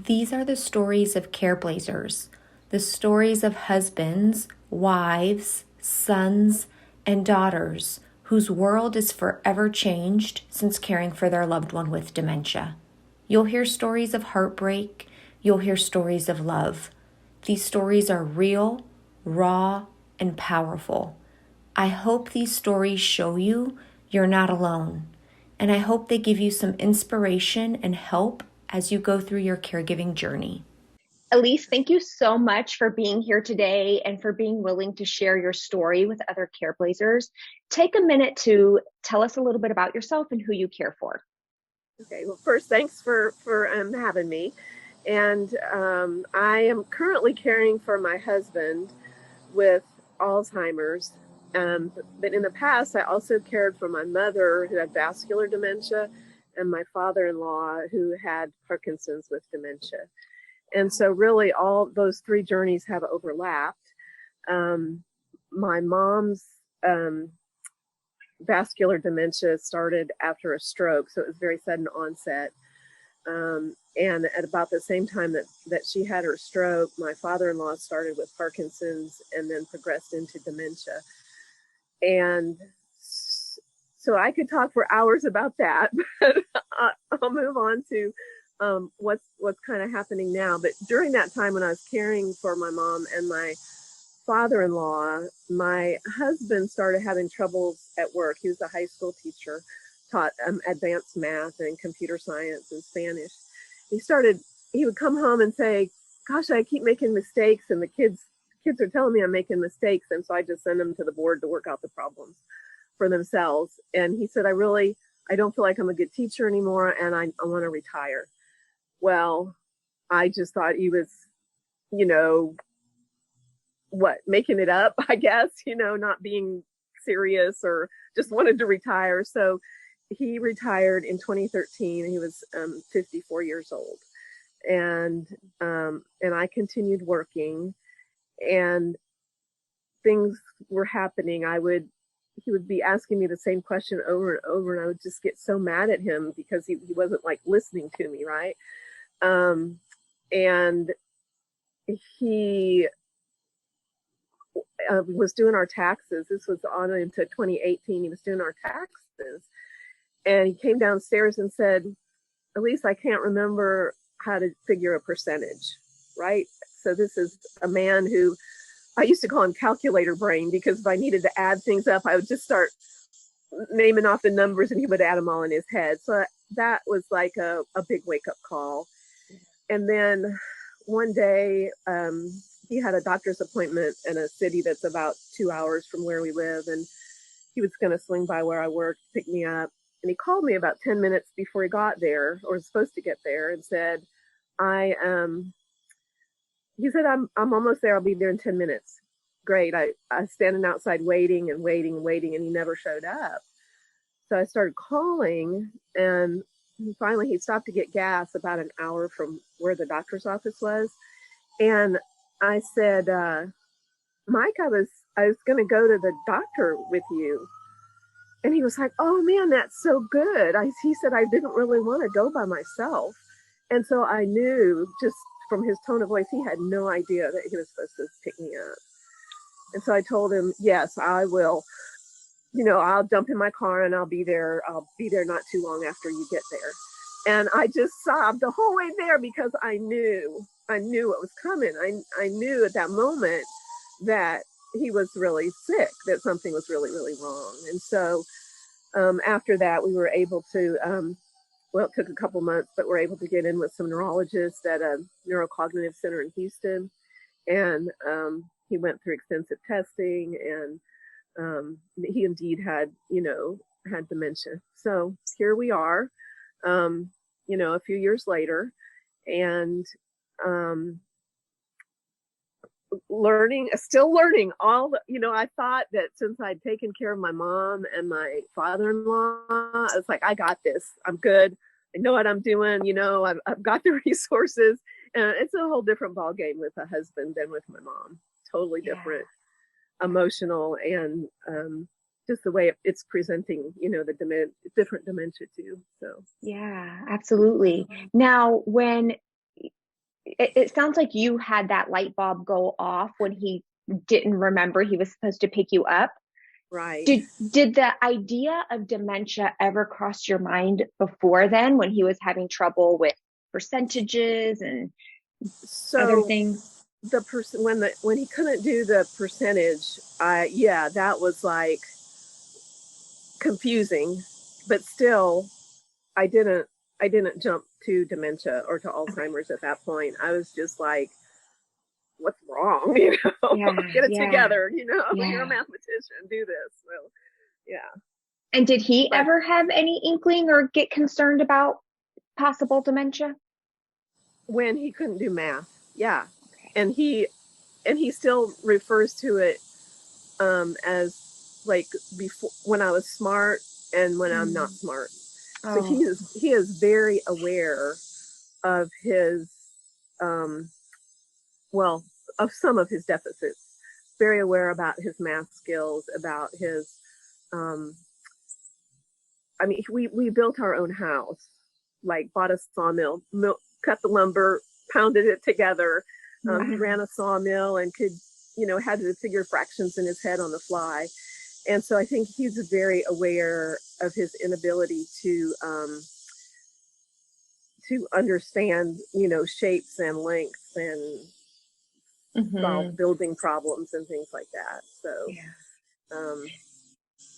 These are the stories of Careblazers, the stories of husbands, wives, sons, and daughters whose world is forever changed since caring for their loved one with dementia. You'll hear stories of heartbreak. You'll hear stories of love. These stories are real, raw, and powerful. I hope these stories show you you're not alone, and I hope they give you some inspiration and help as you go through your caregiving journey. Elise, thank you so much for being here today and for being willing to share your story with other Careblazers. Take a minute to tell us a little bit about yourself and who you care for. Okay, well, first, thanks for having me. And I am currently caring for my husband with Alzheimer's. But in the past, I also cared for my mother who had vascular dementia and my father-in-law who had Parkinson's with dementia. And so really all those three journeys have overlapped. My mom's vascular dementia started after a stroke, so it was very sudden onset. And at about the same time that she had her stroke, my father-in-law started with Parkinson's and then progressed into dementia. And so I could talk for hours about that, but I'll move on to what's kind of happening now. But during that time when I was caring for my mom and my father-in-law, my husband started having troubles at work. He was a high school teacher, taught advanced math and computer science and Spanish. He would come home and say, gosh, I keep making mistakes and the kids are telling me I'm making mistakes. And so I just send them to the board to work out the problems for themselves. And he said, I don't feel like I'm a good teacher anymore and I want to retire. Well, I just thought he was, making it up, I guess, not being serious or just wanted to retire. So he retired in 2013. He was 54 years old. And I continued working and things were happening. He would be asking me the same question over and over, and I would just get so mad at him because he wasn't like listening to me, right? And he was doing our taxes. This was on into 2018. He was doing our taxes. And he came downstairs and said, Elise, I can't remember how to figure a percentage, right? So this is a man who, I used to call him calculator brain, because if I needed to add things up, I would just start naming off the numbers and he would add them all in his head. So that was like a big wake-up call. And then one day, he had a doctor's appointment in a city that's about 2 hours from where we live. And he was going to swing by where I work, pick me up. And he called me about 10 minutes before he got there, or was supposed to get there, and said, he said, I'm almost there. I'll be there in 10 minutes. Great. I was standing outside waiting, and he never showed up. So I started calling, and finally he stopped to get gas about an hour from where the doctor's office was. And I said, Mike, I was going to go to the doctor with you. And he was like, oh man, that's so good. He said, I didn't really want to go by myself. And so I knew just from his tone of voice, he had no idea that he was supposed to pick me up. And so I told him, yes, I will. I'll jump in my car and I'll be there. I'll be there not too long after you get there. And I just sobbed the whole way there because I knew what was coming. I knew at that moment that he was really sick, that something was really, really wrong. And so after that, we were able to, it took a couple months, but we're able to get in with some neurologists at a neurocognitive center in Houston. And he went through extensive testing, and he indeed had dementia. So here we are, a few years later, and still learning all I thought that since I'd taken care of my mom and my father-in-law, I was like, I got this. I'm good. I know what I'm doing. I've got the resources. And it's a whole different ballgame with a husband than with my mom. Totally different, emotional, and just the way it's presenting, the different dementia too. So yeah, absolutely. Now, when it sounds like you had that light bulb go off when he didn't remember he was supposed to pick you up. Right. Did the idea of dementia ever cross your mind before then, when he was having trouble with percentages and other things? The person when he couldn't do the percentage, that was like confusing, but still I didn't jump to dementia or to Alzheimer's at that point. I was just like, what's wrong? Get it together, you're a mathematician, do this. So yeah. And did he ever have any inkling or get concerned about possible dementia? When he couldn't do math. Yeah. And he still refers to it as like before, when I was smart and when I'm not smart. So he is very aware of his of some of his deficits. Very aware about his math skills, about his we built our own house, like bought a sawmill, cut the lumber, pounded it together. He ran a sawmill and could, had to figure fractions in his head on the fly. And so I think he's very aware of his inability to understand, shapes and lengths and solve building problems and things like that. So,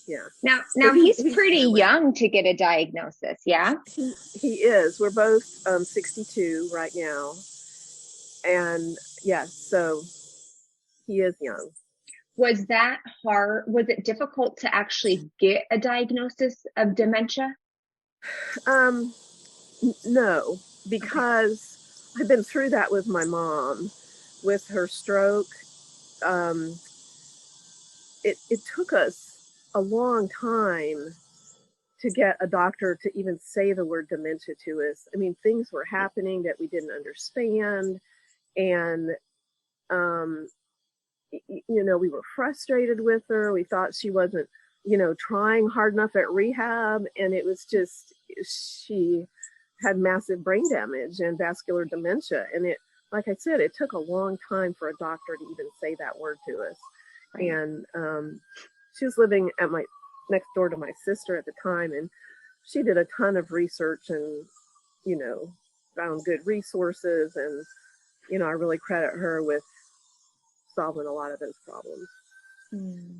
yeah. Now he's pretty young to get a diagnosis. Yeah. He is. We're both 62 right now. And yes, so he is young. Was that hard? Was it difficult to actually get a diagnosis of dementia? No, because I've been through that with my mom, with her stroke. It took us a long time to get a doctor to even say the word dementia to us. I mean, things were happening that we didn't understand. And, we were frustrated with her. We thought she wasn't, trying hard enough at rehab. And it was just, she had massive brain damage and vascular dementia. And it, like I said, it took a long time for a doctor to even say that word to us. Right. And she was living at next door to my sister at the time. And she did a ton of research and, found good resources. And, I really credit her with solving a lot of those problems.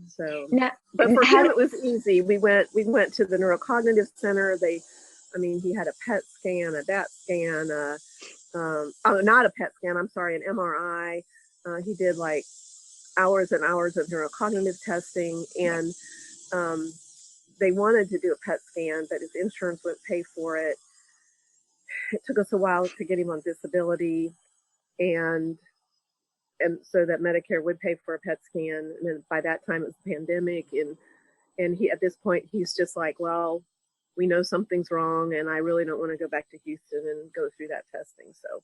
So, but for him, it was easy. We went to the neurocognitive center. He had a PET scan, a DAT scan, not a PET scan, I'm sorry, an MRI. He did like hours and hours of neurocognitive testing, and they wanted to do a PET scan, but his insurance wouldn't pay for it. It took us a while to get him on disability, and so that Medicare would pay for a PET scan. And then by that time it was the pandemic, and he, at this point, he's just like, well, we know something's wrong, and I really don't want to go back to Houston and go through that testing. So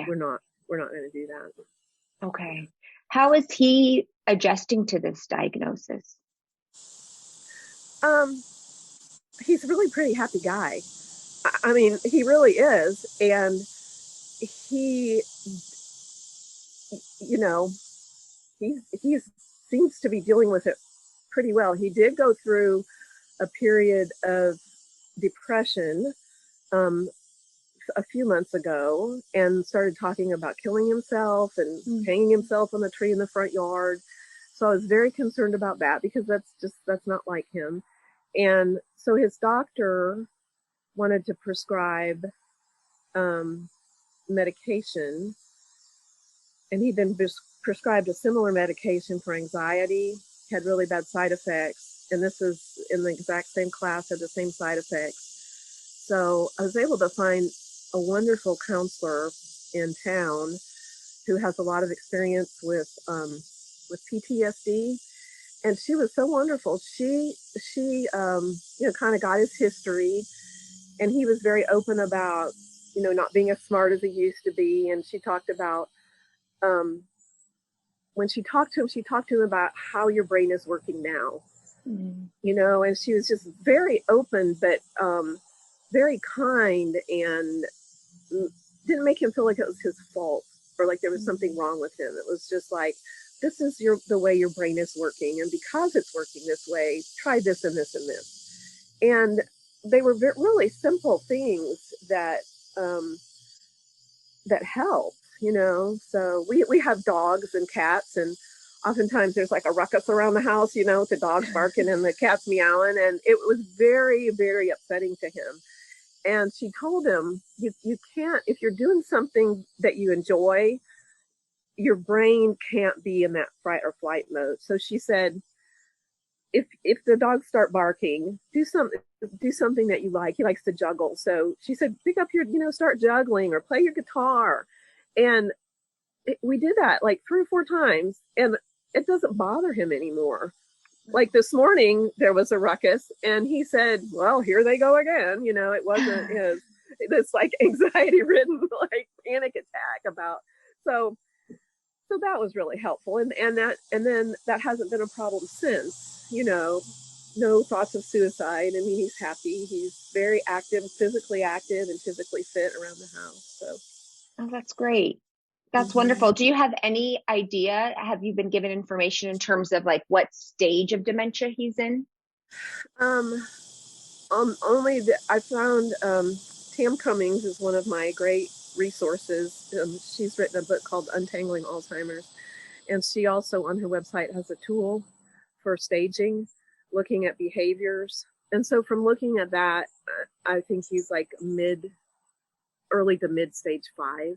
we're not going to do that. Okay. How is he adjusting to this diagnosis? He's a really pretty happy guy. I mean, he really is. And he, he seems to be dealing with it pretty well. He did go through a period of depression a few months ago and started talking about killing himself and hanging himself on the tree in the front yard. So I was very concerned about that, because that's not like him. And so his doctor wanted to prescribe medication, and he'd been prescribed a similar medication for anxiety, had really bad side effects, and this is in the exact same class, had the same side effects. So I was able to find a wonderful counselor in town who has a lot of experience with PTSD, and she was so wonderful. She kind of got his history, and he was very open about, not being as smart as he used to be. And she talked about, when she talked to him about how your brain is working now, and she was just very open, but very kind, and didn't make him feel like it was his fault or like there was something wrong with him. It was just like, this is the way your brain is working. And because it's working this way, try this and this and this. And they were really simple things that, that help, So we have dogs and cats, and oftentimes there's like a ruckus around the house, with the dogs barking and the cats meowing. And it was very, very upsetting to him. And she told him, you can't, if you're doing something that you enjoy, your brain can't be in that fight or flight mode. So she said, if the dogs start barking, do something that you like. He likes to juggle. So she said, pick up your, start juggling or play your guitar. And we did that like 3 or 4 times, and it doesn't bother him anymore. Like this morning, there was a ruckus, and he said, well, here they go again. It wasn't this like anxiety ridden, like panic attack about. So that was really helpful. And then that hasn't been a problem since, no thoughts of suicide. I mean, he's happy. He's very active, physically active and physically fit around the house. So. Oh, that's great. That's wonderful. Do you have any idea? Have you been given information in terms of like what stage of dementia he's in? I found Tam Cummings is one of my great resources. She's written a book called Untangling Alzheimer's, and she also on her website has a tool for staging, looking at behaviors. And so from looking at that, I think he's like early to mid stage 5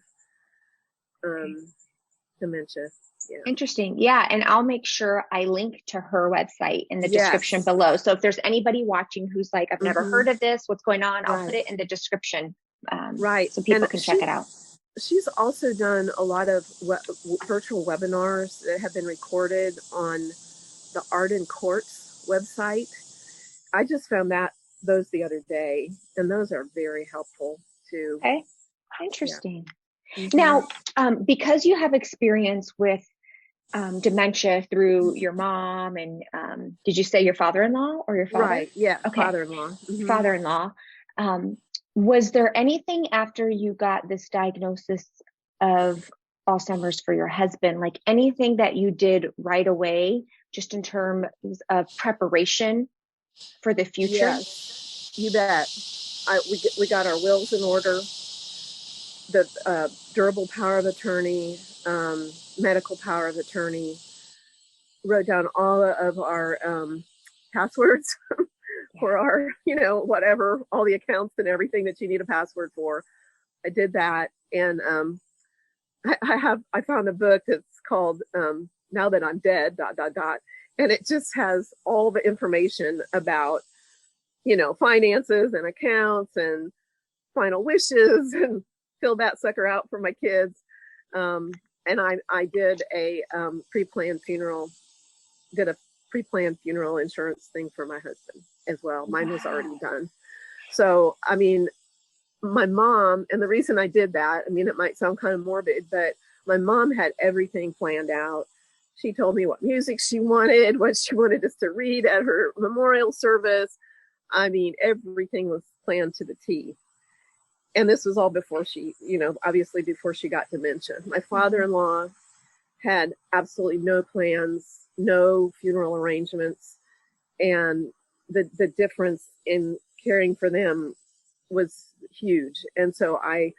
dementia. Yeah. Interesting. Yeah. And I'll make sure I link to her website in the description below. So if there's anybody watching who's like, I've never heard of this, what's going on, I'll put it in the description. So people can check it out. She's also done a lot of virtual webinars that have been recorded on the Art in Courts website. I just found those the other day, and those are very helpful too. Okay. Interesting. Yeah. Now, because you have experience with dementia through your mom and did you say your father-in-law or your father? Right. Yeah. Okay. Father-in-law. Father-in-law. Was there anything after you got this diagnosis of Alzheimer's for your husband, like anything that you did right away, just in terms of preparation for the future? Yes, you bet. We got our wills in order, the durable power of attorney, medical power of attorney, wrote down all of our passwords for our, whatever, all the accounts and everything that you need a password for. I did that. And I found a book that's called Now That I'm Dead, ... And it just has all the information about, finances and accounts and final wishes, and fill that sucker out for my kids. And I did a pre-planned funeral insurance thing for my husband as well. Mine was already done. So, I mean, my mom, and the reason I did that, I mean, it might sound kind of morbid, but my mom had everything planned out. She told me what music she wanted, what she wanted us to read at her memorial service. I mean, everything was planned to the T. And this was all before she, obviously before she got dementia. My father-in-law had absolutely no plans, no funeral arrangements. And the difference in caring for them was huge. And so I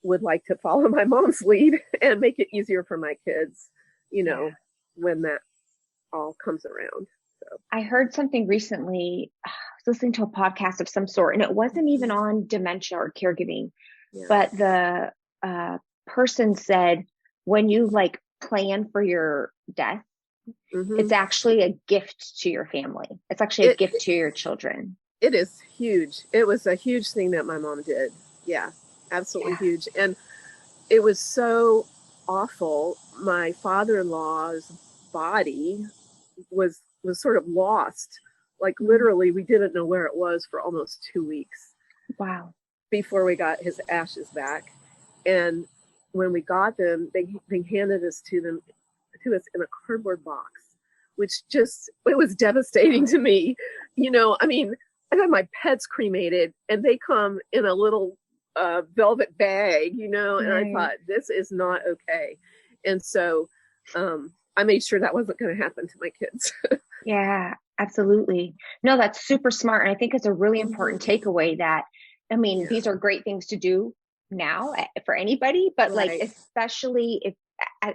would like to follow my mom's lead and make it easier for my kids, when that all comes around. So I heard something recently. I was listening to a podcast of some sort, and it wasn't even on dementia or caregiving, but the person said, when you like plan for your death, it's actually a gift to your family. It's actually a gift to your children. It is huge. It was a huge thing that my mom did. Yeah, absolutely huge. And it was so awful. My father-in-law's body was sort of lost. Like literally, we didn't know where it was for almost 2 weeks. Wow. Before we got his ashes back. And when we got them, they handed us to us in a cardboard box, which it was devastating to me. I mean, I had my pets cremated, and they come in a little velvet bag, you know, and I Right. thought, this is not okay. And so I made sure that wasn't going to happen to my kids. Yeah, absolutely. No, that's super smart. And I think it's a really important takeaway that, I mean, Yeah. these are great things to do now for anybody, but like, Right. especially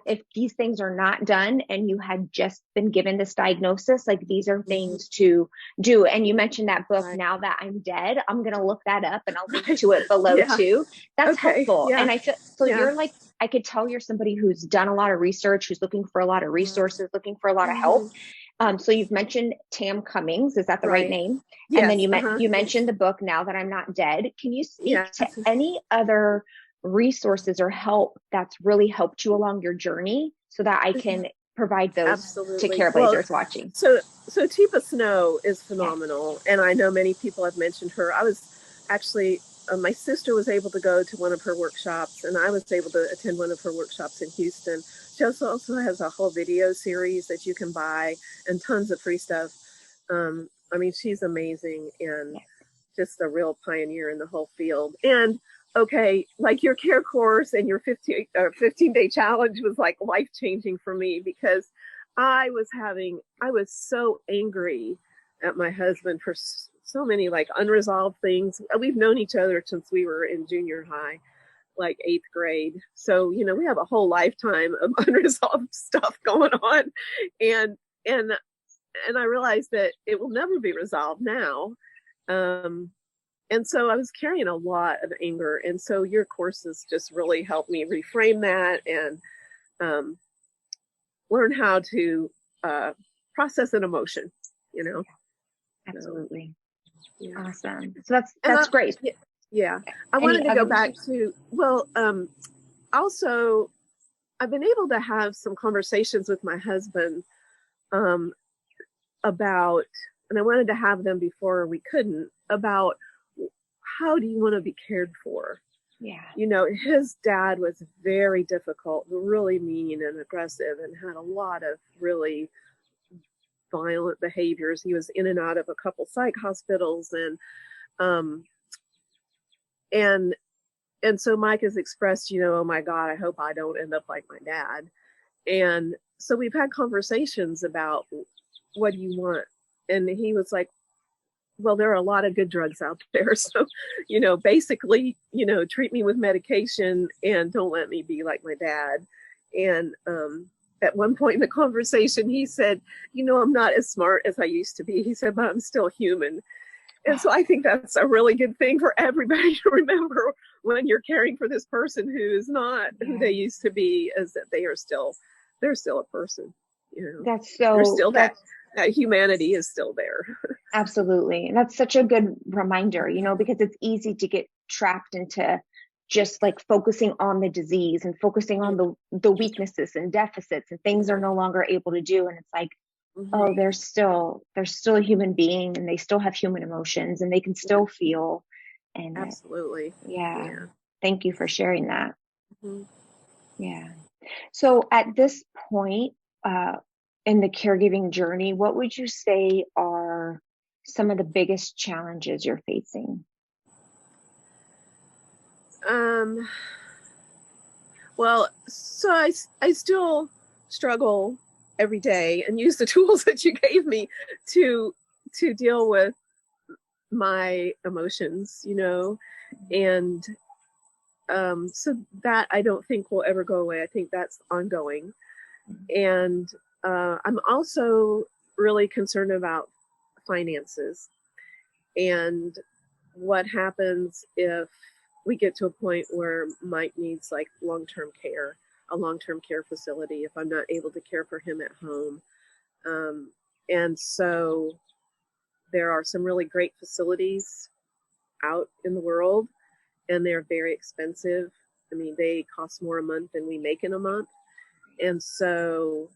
if these things are not done and you had just been given this diagnosis, like these are things to do. And you mentioned that book, Right. Now That I'm Dead. I'm going to look that up and I'll link Right. to it below Yeah. too. That's Okay. helpful. Yeah. And I feel, so Yeah. you're like, I could tell you're somebody who's done a lot of research, who's looking for a lot of resources, looking for a lot of help. So you've mentioned Tam Cummings, is that the right Right. name? Yes. And then you mentioned the book, Now That I'm Not Dead. Can you speak to any other resources or help that's really helped you along your journey so that I can provide those Absolutely. to Careblazers watching? So Tipa Snow is phenomenal, and I know many people have mentioned her. I was actually my sister was able to go to one of her workshops, and I was able to attend one of her workshops in Houston. She also has a whole video series that you can buy and tons of free stuff. I mean, she's amazing and just a real pioneer in the whole field. And okay, like your care course and your 15-day challenge was like life-changing for me, because I was so angry at my husband for so many like unresolved things. We've known each other since we were in junior high, like 8th grade. So, you know, we have a whole lifetime of unresolved stuff going on. And I realized that it will never be resolved now. And so I was carrying a lot of anger. And so your courses just really helped me reframe that and learn how to process an emotion, you know? Absolutely. Yeah. Awesome. So that's great. Yeah. I wanted to go back to, also, I've been able to have some conversations with my husband about, and I wanted to have them before we couldn't, about how do you want to be cared for? Yeah. You know, his dad was very difficult, really mean and aggressive, and had a lot of really violent behaviors. He was in and out of a couple psych hospitals, and so Mike has expressed, you know, oh my God, I hope I don't end up like my dad. And so we've had conversations about, what do you want? And he was like, well, there are a lot of good drugs out there. So, you know, basically, you know, treat me with medication and don't let me be like my dad. And at one point in the conversation, he said, you know, I'm not as smart as I used to be. He said, but I'm still human. And so I think that's a really good thing for everybody to remember when you're caring for this person who is not who they used to be, is that they're still a person. You know, that's so, there's still that humanity is still there. Absolutely. And that's such a good reminder, you know, because it's easy to get trapped into just like focusing on the disease and focusing on the weaknesses and deficits and things they're no longer able to do. And it's like, oh, they're still a human being and they still have human emotions and they can still feel. And absolutely. Yeah. Thank you for sharing that. Mm-hmm. Yeah. So at this point, in the caregiving journey, what would you say are some of the biggest challenges you're facing? Well, so I still struggle every day and use the tools that you gave me to deal with my emotions, you know, and so that I don't think will ever go away. I think that's ongoing. And I'm also really concerned about finances and what happens if we get to a point where Mike needs like long-term care, a long-term care facility, if I'm not able to care for him at home. And so there are some really great facilities out in the world, and they're very expensive. I mean, they cost more a month than we make in a month. And so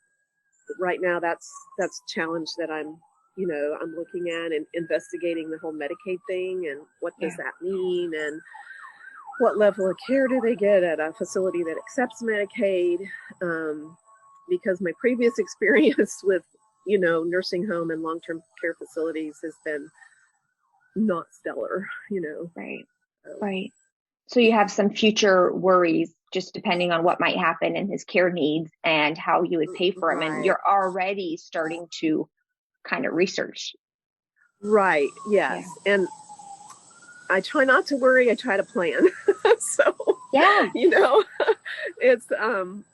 right now that's a challenge that I'm looking at and investigating the whole Medicaid thing and what does that mean and what level of care do they get at a facility that accepts Medicaid? Because my previous experience with, nursing home and long-term care facilities has been not stellar, Right. Right. So you have some future worries just depending on what might happen and his care needs and how you would pay for him. And you're already starting to kind of research. Right. Yes. Yeah. And I try not to worry. I try to plan. So, yeah, it's,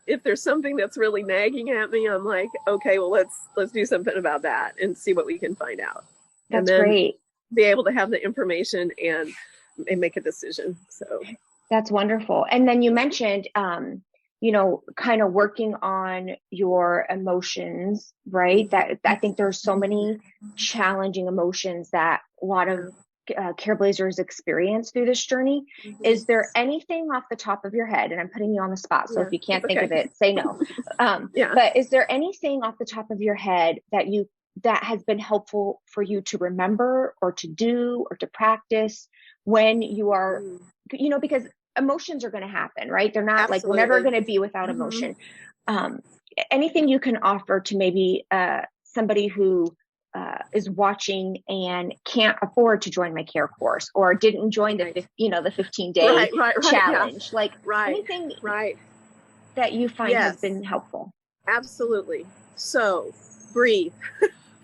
if there's something that's really nagging at me, I'm like, okay, well, let's do something about that and see what we can find out. That's great. Be able to have the information and make a decision. So that's wonderful. And then you mentioned, kind of working on your emotions, right? That I think there's so many challenging emotions that a lot of Careblazers experience through this journey. Is there anything off the top of your head, and I'm putting you on the spot, so if you can't think of it, say no. But is there anything off the top of your head that has been helpful for you to remember or to do or to practice when you are, because emotions are going to happen, right? They're not like, we're never going to be without emotion. Anything you can offer to maybe somebody who is watching and can't afford to join my care course or didn't join the 15-day challenge, anything that you find has been helpful? Absolutely. So breathe.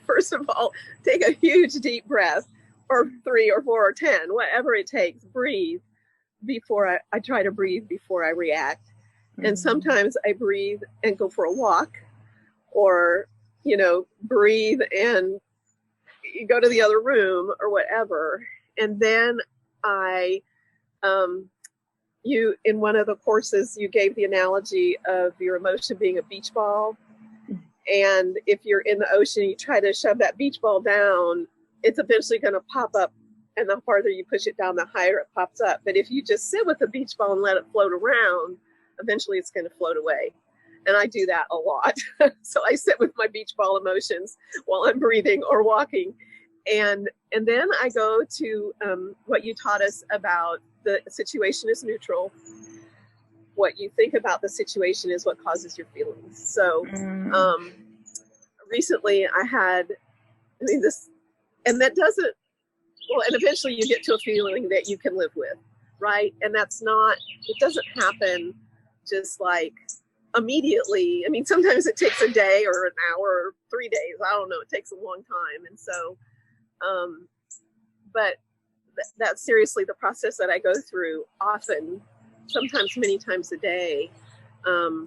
First of all, take a huge deep breath, or 3 or 4 or 10, whatever it takes. Breathe before I try to breathe before I react. And sometimes I breathe and go for a walk, or breathe and you go to the other room or whatever. And then in one of the courses, you gave the analogy of your emotion being a beach ball. And if you're in the ocean, you try to shove that beach ball down, it's eventually going to pop up. And the farther you push it down, the higher it pops up. But if you just sit with the beach ball and let it float around, eventually it's going to float away. And I do that a lot. So I sit with my beach ball emotions while I'm breathing or walking. And then I go to what you taught us about the situation is neutral. What you think about the situation is what causes your feelings. So recently I had, this, and that doesn't, and eventually you get to a feeling that you can live with, right? And it doesn't happen just like immediately. Sometimes it takes a day or an hour or 3 days. I don't know. It takes a long time. And so, but that's seriously the process that I go through often, sometimes many times a day. I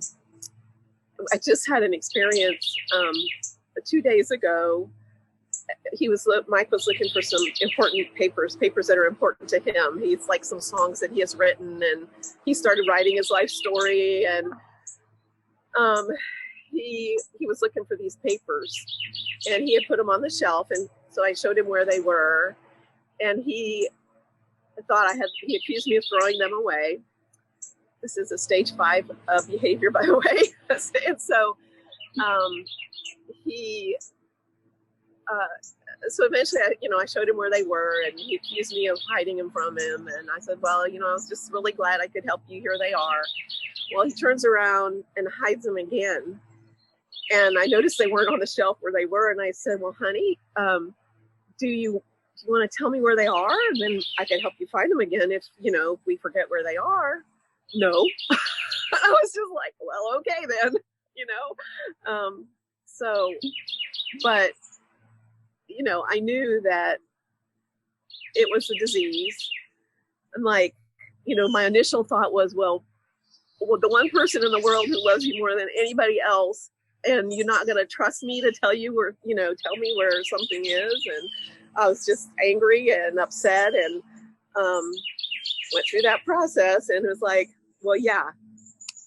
just had an experience 2 days ago. Mike was looking for some important papers that are important to him. He's like some songs that he has written, and he started writing his life story, and he was looking for these papers, and he had put them on the shelf, and so I showed him where they were, and he accused me of throwing them away. This is a stage 5 behavior, by the way. And so so eventually, I showed him where they were, and he accused me of hiding them from him. And I said, well, I was just really glad I could help you. Here they are. Well, he turns around and hides them again. And I noticed they weren't on the shelf where they were. And I said, well, honey, do you want to tell me where they are? And then I can help you find them again if, we forget where they are. No. I was just like, well, okay then, but I knew that it was a disease. And like, my initial thought was, well, the one person in the world who loves you more than anybody else, and you're not going to trust me to tell you where, tell me where something is. And I was just angry and upset, and went through that process, and it was like, well, yeah,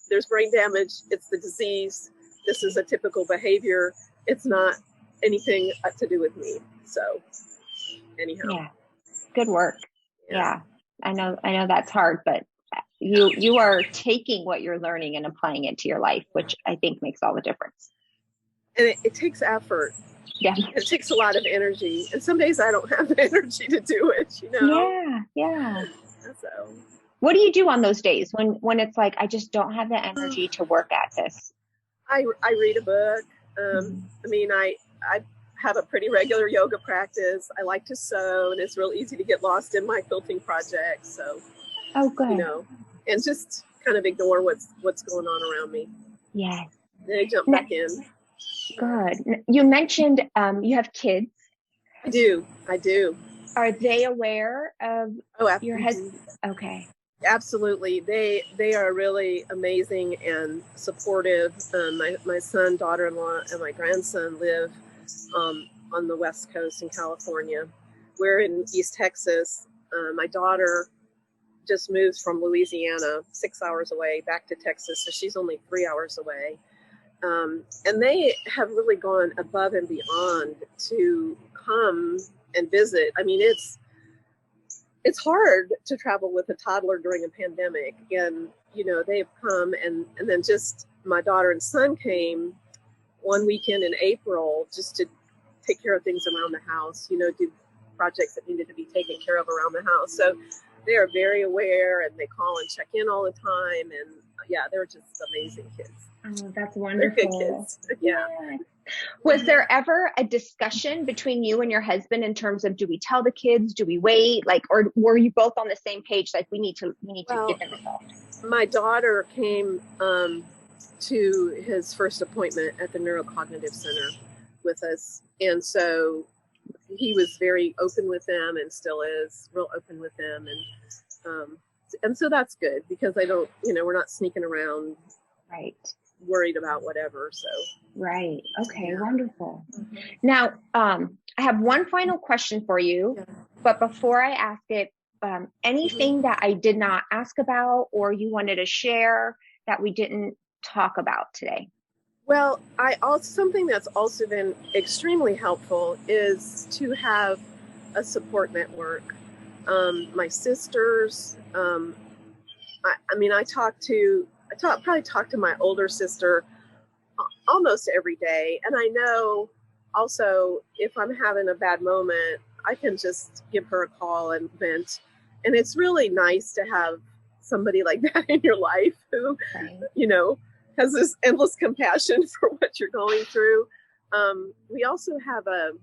there's brain damage. It's the disease. This is a typical behavior. It's not anything to do with me. So anyhow. Yeah. Good work. Yeah. I know that's hard, but you are taking what you're learning and applying it to your life, which I think makes all the difference. And it takes effort. Yeah. It takes a lot of energy. And some days I don't have the energy to do it, Yeah. So what do you do on those days when it's like, I just don't have the energy to work at this? I read a book. I have a pretty regular yoga practice. I like to sew, and it's real easy to get lost in my quilting projects. So Oh, good. You know, and just kind of ignore what's going on around me. Yes. Then I jump back in. Good. You mentioned you have kids. I do. Are they aware of your husband? Okay. Absolutely. They are really amazing and supportive. My son, daughter-in-law, and my grandson live on the West Coast in California. We're in East Texas. My daughter just moved from Louisiana, 6 hours away, back to Texas, so she's only 3 hours away. And they have really gone above and beyond to come and visit. I mean, it's hard to travel with a toddler during a pandemic, and you know, they've come and then just my daughter and son came one weekend in April just to take care of things around the house, you know, do projects that needed to be taken care of around the house. So they are very aware, and they call and check in all the time, and yeah, they're just amazing kids. Oh, that's wonderful. They're good kids. Yeah. Was there ever a discussion between you and your husband in terms of, do we tell the kids, do we wait, like, or were you both on the same page, like we need to get them involved? My daughter came to his first appointment at the neurocognitive center with us, and so he was very open with them, and still is real open with them, and so that's good, because I don't, you know, we're not sneaking around, right, worried about whatever. So right. Okay. yeah. Wonderful. Now, I have one final question for you, but before I ask it, anything that I did not ask about or you wanted to share that we didn't talk about today? Well, something that's also been extremely helpful is to have a support network. My sisters, I probably talk to my older sister almost every day. And I know also if I'm having a bad moment, I can just give her a call and vent. And it's really nice to have somebody like that in your life who, you know, has this endless compassion for what you're going through. We also have an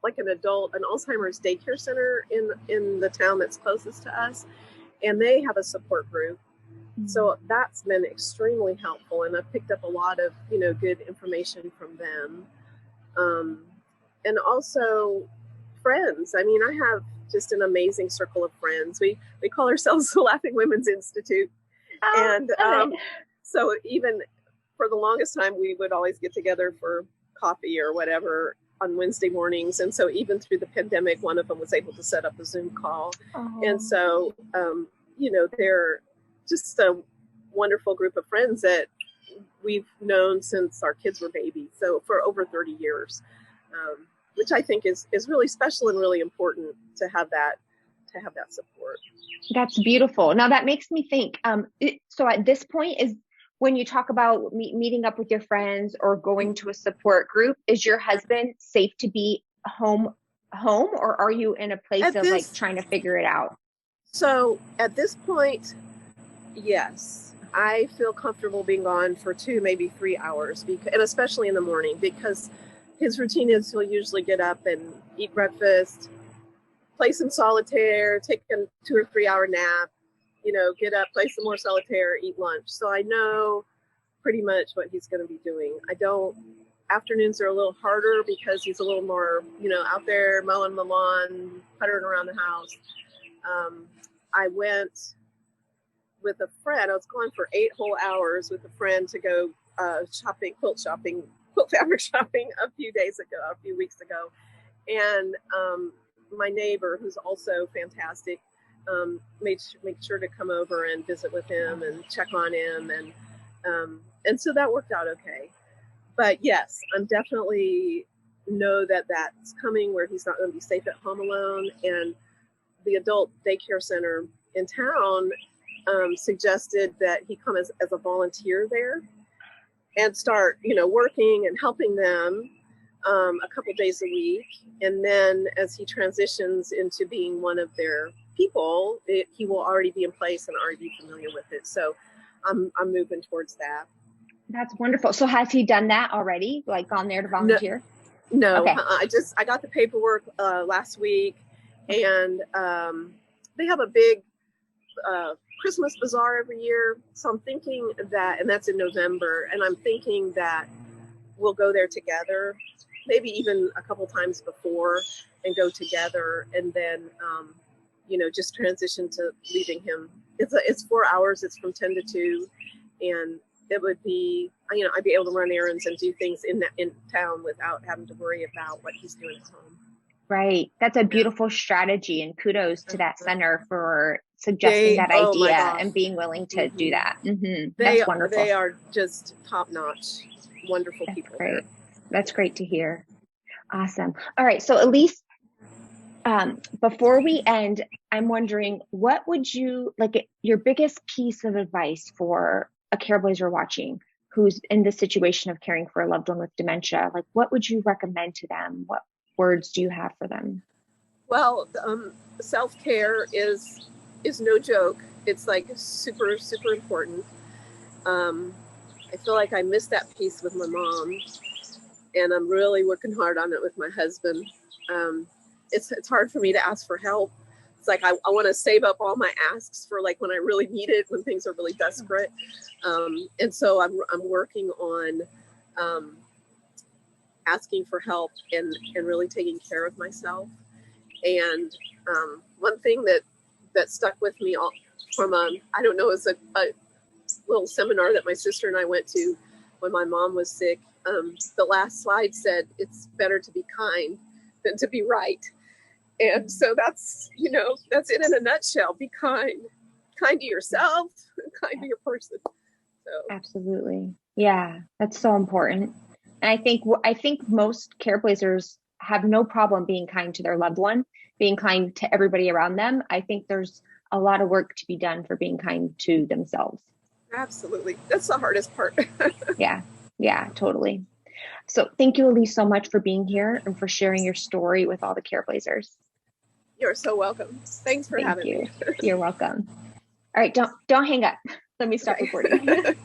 Alzheimer's daycare center in the town that's closest to us, and they have a support group. So that's been extremely helpful, and I've picked up a lot of, you know, good information from them. And also friends. I mean, I have just an amazing circle of friends. We call ourselves the Laughing Women's Institute. And so even for the longest time, we would always get together for coffee or whatever on Wednesday mornings. And so even through the pandemic, one of them was able to set up a Zoom call. And so, you know, they're just a wonderful group of friends that we've known since our kids were babies. So for over 30 years, which I think is really special and really important to have that support. That's beautiful. Now that makes me think, so at this point, is when you talk about meeting up with your friends or going to a support group, is your husband safe to be home, or are you in a place like trying to figure it out? So at this point, yes, I feel comfortable being gone for 2, maybe 3 hours, and especially in the morning, because his routine is he'll usually get up and eat breakfast, play some solitaire, take a 2 or 3 hour nap, you know, get up, play some more solitaire, eat lunch. So I know pretty much what he's going to be doing. Afternoons are a little harder because he's a little more, you know, out there mowing the lawn, puttering around the house. I went with a friend. I was gone for 8 whole hours with a friend to go quilt fabric shopping a few weeks ago. And my neighbor, who's also fantastic, made sure to come over and visit with him and check on him. And so that worked out okay. But yes, I'm definitely know that that's coming, where he's not going to be safe at home alone. And the adult daycare center in town suggested that he come as a volunteer there and start, you know, working and helping them a couple days a week. And then as he transitions into being one of their people, he will already be in place and already be familiar with it. So I'm moving towards that. That's wonderful. So has he done that already? Like gone there to volunteer? No. Okay. I got the paperwork last week, and they have a big Christmas bazaar every year. So I'm thinking that, and that's in November, and I'm thinking that we'll go there together, maybe even a couple times before, and go together, and then, just transition to leaving him. It's 4 hours. It's from 10 to 2, and it would be, I'd be able to run errands and do things in town without having to worry about what he's doing at home. Right. That's a beautiful strategy, and kudos to that center for suggesting that idea and being willing to do that. That's wonderful. They are just top-notch, wonderful people. Great. That's great to hear. Awesome. All right. So Elise, before we end, I'm wondering, what would you your biggest piece of advice for a Careblazer watching who's in the situation of caring for a loved one with dementia? Like, what would you recommend to them? What words do you have for them? Well, self-care is no joke. It's like super, super important. I feel like I missed that piece with my mom, and I'm really working hard on it with my husband. It's hard for me to ask for help. It's like I want to save up all my asks for like when I really need it, when things are really desperate. And so I'm working on asking for help and really taking care of myself. And one thing that stuck with me from I don't know, it's a little seminar that my sister and I went to when my mom was sick. The last slide said, it's better to be kind than to be right. And so that's it in a nutshell. Be kind to yourself, kind to your person. So absolutely. Yeah, that's so important. And I think most Careblazers have no problem being kind to their loved one, being kind to everybody around them. I think there's a lot of work to be done for being kind to themselves. Absolutely. That's the hardest part. Yeah, totally. So thank you, Elise, so much for being here and for sharing your story with all the Careblazers. You're so welcome. Thanks for having me. You're welcome. All right, don't hang up. Let me stop recording.